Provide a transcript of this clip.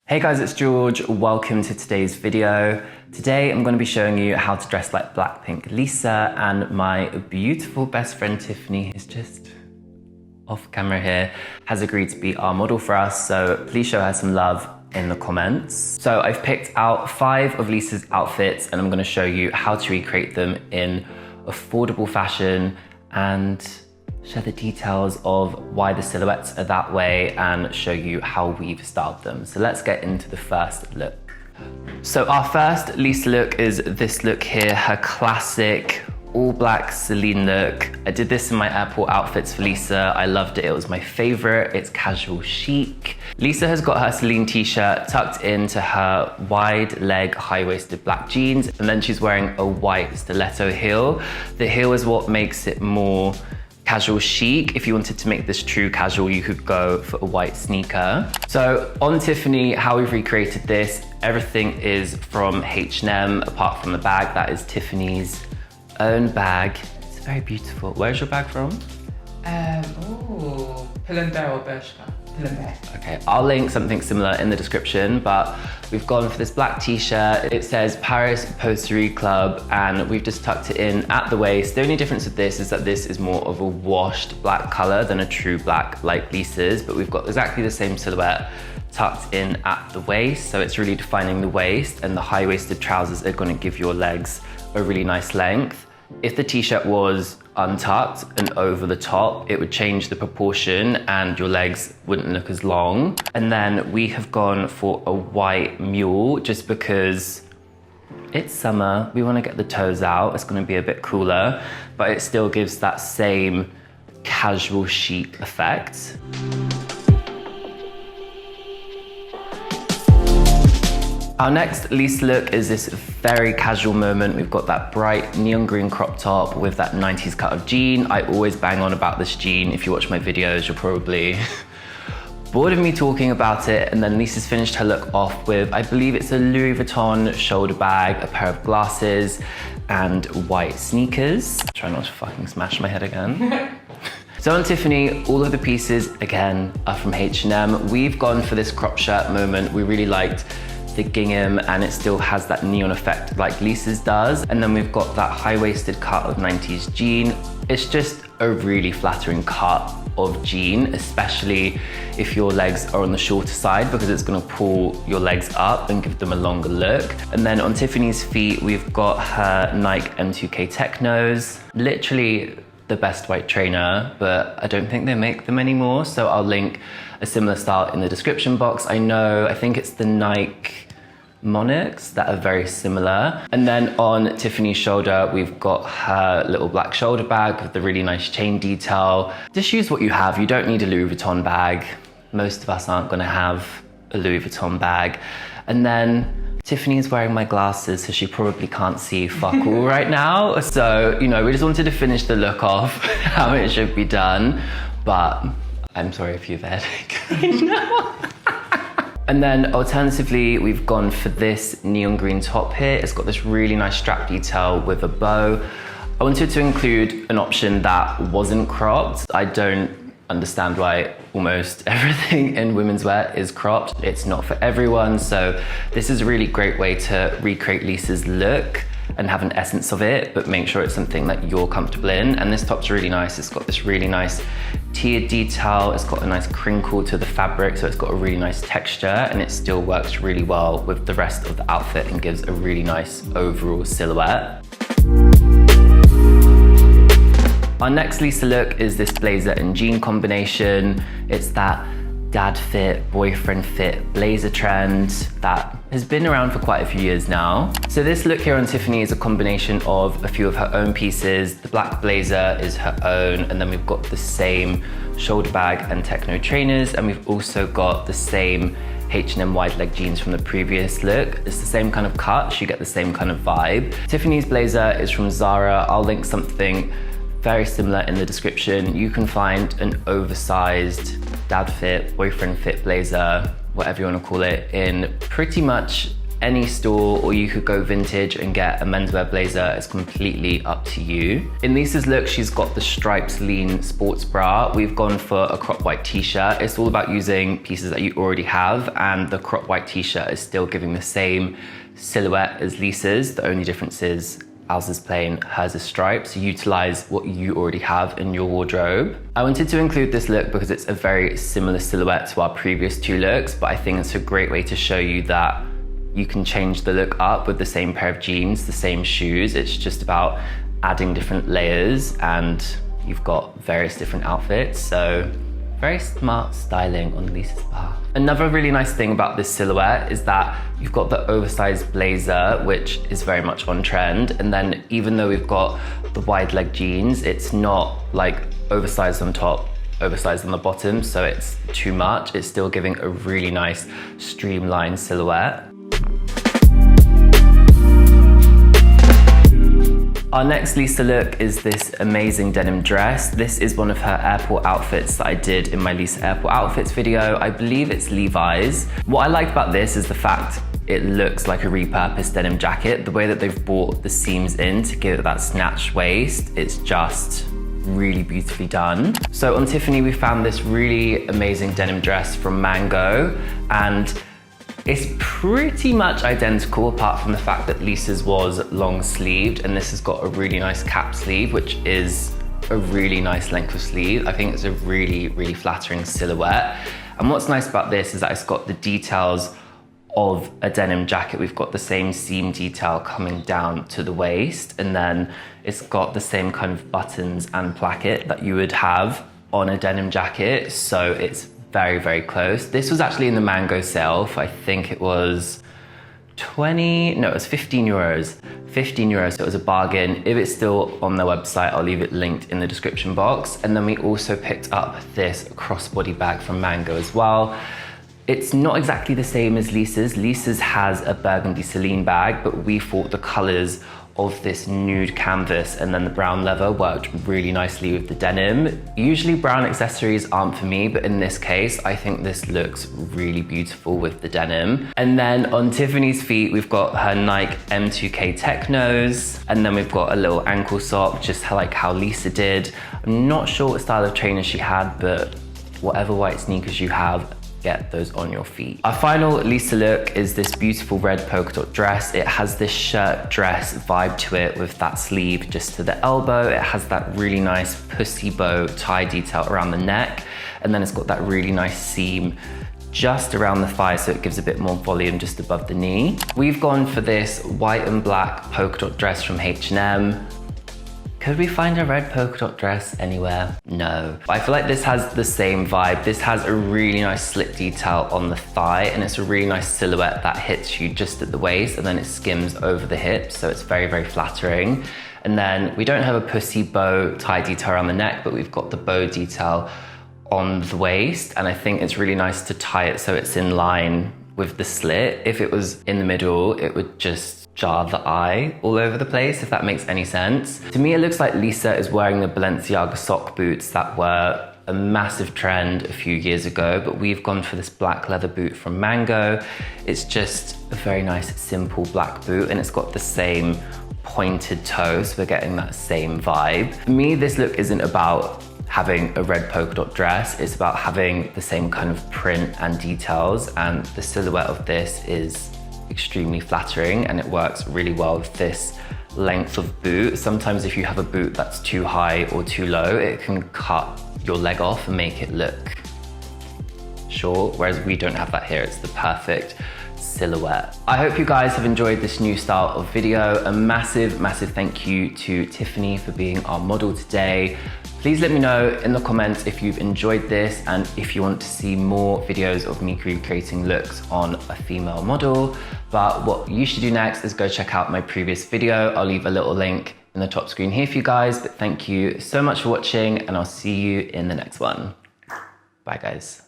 Hey guys, it's George. Welcome to today's video. Today I'm going to be showing you how to dress like Blackpink Lisa, and my beautiful best friend Tifani is just off camera here, has agreed to be our model for us, so please show her some love in the comments. So I've picked out 5 of Lisa's outfits and I'm going to show you how to recreate them in affordable fashion and share the details of why the silhouettes are that way and show you how we've styled them. So let's get into the first look. So our first Lisa look is this look here, her classic all black Celine look. I did this in my airport outfits for Lisa. I loved it, it was my favorite. It's casual chic. Lisa has got her Celine t-shirt tucked into her wide leg high-waisted black jeans, and then she's wearing a white stiletto heel. The heel is what makes it more casual chic. If you wanted to make this true casual, you could go for a white sneaker. So on Tifani, how we've recreated this, everything is from H&M apart from the bag. That is Tiffany's own bag. It's very beautiful. Where's your bag from? Pull&Bear or Bershka? Pull&Bear. Okay, I'll link something similar in the description, but we've gone for this black t-shirt. It says Paris Poterie Club, and we've just tucked it in at the waist. The only difference with this is that this is more of a washed black color than a true black like Lisa's, but we've got exactly the same silhouette tucked in at the waist, so it's really defining the waist, and the high-waisted trousers are going to give your legs a really nice length. If the t-shirt was untucked and over the top, it would change the proportion and your legs wouldn't look as long. And then we have gone for a white mule just because it's summer. We want to get the toes out. It's going to be a bit cooler, but it still gives that same casual chic effect. Our next Lisa look is this very casual moment. We've got that bright neon green crop top with that 90s cut of jean. I always bang on about this jean. If you watch my videos, you're probably bored of me talking about it. And then Lisa's finished her look off with, I believe it's a Louis Vuitton shoulder bag, a pair of glasses, and white sneakers. Try not to fucking smash my head again. So on Tifani, all of the pieces, again, are from H&M. We've gone for this crop shirt moment. We really liked the gingham, and it still has that neon effect like Lisa's does. And then we've got that high-waisted cut of 90s jean. It's just a really flattering cut of jean, especially if your legs are on the shorter side, because it's gonna pull your legs up and give them a longer look. And then on Tifani's feet, we've got her Nike M2K Technos. Literally the best white trainer, but I don't think they make them anymore, so I'll link a similar style in the description box. I think it's the Nike Monarchs that are very similar. And then on Tifani's shoulder, we've got her little black shoulder bag with the really nice chain detail. Just use what you have. You don't need a Louis Vuitton bag. Most of us aren't gonna have a Louis Vuitton bag. And then Tifani's wearing my glasses, so she probably can't see fuck all right now. So, you know, we just wanted to finish the look off how it should be done, but I'm sorry if you've had a headache. No. And then alternatively, we've gone for this neon green top here. It's got this really nice strap detail with a bow. I wanted to include an option that wasn't cropped. I don't understand why almost everything in women's wear is cropped. It's not for everyone, so this is a really great way to recreate Lisa's look and have an essence of it, but make sure it's something that you're comfortable in. And this top's really nice. It's got this really nice tiered detail. It's got a nice crinkle to the fabric, so it's got a really nice texture, and it still works really well with the rest of the outfit and gives a really nice overall silhouette. Our next Lisa look is this blazer and jean combination. It's that dad fit, boyfriend fit blazer trend that has been around for quite a few years now. So this look here on Tifani is a combination of a few of her own pieces. The black blazer is her own, and then we've got the same shoulder bag and techno trainers, and we've also got the same H&M wide leg jeans from the previous look. It's the same kind of cut, you get the same kind of vibe. Tifani's blazer is from Zara. I'll link something very similar in the description. You can find an oversized dad fit, boyfriend fit blazer, whatever you want to call it, in pretty much any store, or you could go vintage and get a menswear blazer. It's completely up to you. In Lisa's look, she's got the striped Celine sports bra. We've gone for a crop white t-shirt. It's all about using pieces that you already have, and the crop white t-shirt is still giving the same silhouette as Lisa's. The only difference is ours is plain, hers is striped, so utilize what you already have in your wardrobe. I wanted to include this look because it's a very similar silhouette to our previous two looks, but I think it's a great way to show you that you can change the look up with the same pair of jeans, the same shoes. It's just about adding different layers, and you've got various different outfits, so very smart styling on Lisa's part. Another really nice thing about this silhouette is that you've got the oversized blazer, which is very much on trend. And then even though we've got the wide leg jeans, it's not like oversized on top, oversized on the bottom, so it's too much. It's still giving a really nice streamlined silhouette. Our next Lisa look is this amazing denim dress. This is one of her airport outfits that I did in my Lisa airport outfits video. I believe it's Levi's. What I liked about this is the fact it looks like a repurposed denim jacket. The way that they've brought the seams in to give it that snatched waist, it's just really beautifully done. So on Tifani, we found this really amazing denim dress from Mango, and it's pretty much identical apart from the fact that Lisa's was long sleeved, and this has got a really nice cap sleeve, which is a really nice length of sleeve. I think it's a really, really flattering silhouette. And what's nice about this is that it's got the details of a denim jacket. We've got the same seam detail coming down to the waist, and then it's got the same kind of buttons and placket that you would have on a denim jacket. So it's very, very close. This was actually in the Mango sale for, I think it was 15 euros. 15 euros, so it was a bargain. If it's still on their website, I'll leave it linked in the description box. And then we also picked up this crossbody bag from Mango as well. It's not exactly the same as Lisa's. Lisa's has a burgundy Celine bag, but we thought the colors of this nude canvas and then the brown leather worked really nicely with the denim. Usually brown accessories aren't for me, but in this case, I think this looks really beautiful with the denim. And then on Tifani's feet, we've got her Nike M2K Technos, and then we've got a little ankle sock, just like how Lisa did. I'm not sure what style of trainers she had, but whatever white sneakers you have, get those on your feet. Our final Lisa look is this beautiful red polka dot dress. It has this shirt dress vibe to it with that sleeve just to the elbow. It has that really nice pussy bow tie detail around the neck. And then it's got that really nice seam just around the thigh, so it gives a bit more volume just above the knee. We've gone for this white and black polka dot dress from H&M. Could we find a red polka dot dress anywhere? No. I feel like this has the same vibe. This has a really nice slit detail on the thigh, and it's a really nice silhouette that hits you just at the waist, and then it skims over the hips, so it's very, very flattering. And then we don't have a pussy bow tie detail around the neck, but we've got the bow detail on the waist, and I think it's really nice to tie it so it's in line with the slit. If it was in the middle, it would just jar the eye all over the place, if that makes any sense. To me, it looks like Lisa is wearing the Balenciaga sock boots that were a massive trend a few years ago, but we've gone for this black leather boot from Mango. It's just a very nice, simple black boot, and it's got the same pointed toe, so we're getting that same vibe. For me, this look isn't about having a red polka dot dress, it's about having the same kind of print and details, and the silhouette of this is extremely flattering, and it works really well with this length of boot. Sometimes if you have a boot that's too high or too low, it can cut your leg off and make it look short, whereas we don't have that here. It's the perfect silhouette. I hope you guys have enjoyed this new style of video. A massive, massive thank you to Tifani for being our model today. Please let me know in the comments if you've enjoyed this and if you want to see more videos of me recreating looks on a female model. But what you should do next is go check out my previous video. I'll leave a little link in the top screen here for you guys. But thank you so much for watching, and I'll see you in the next one. Bye guys.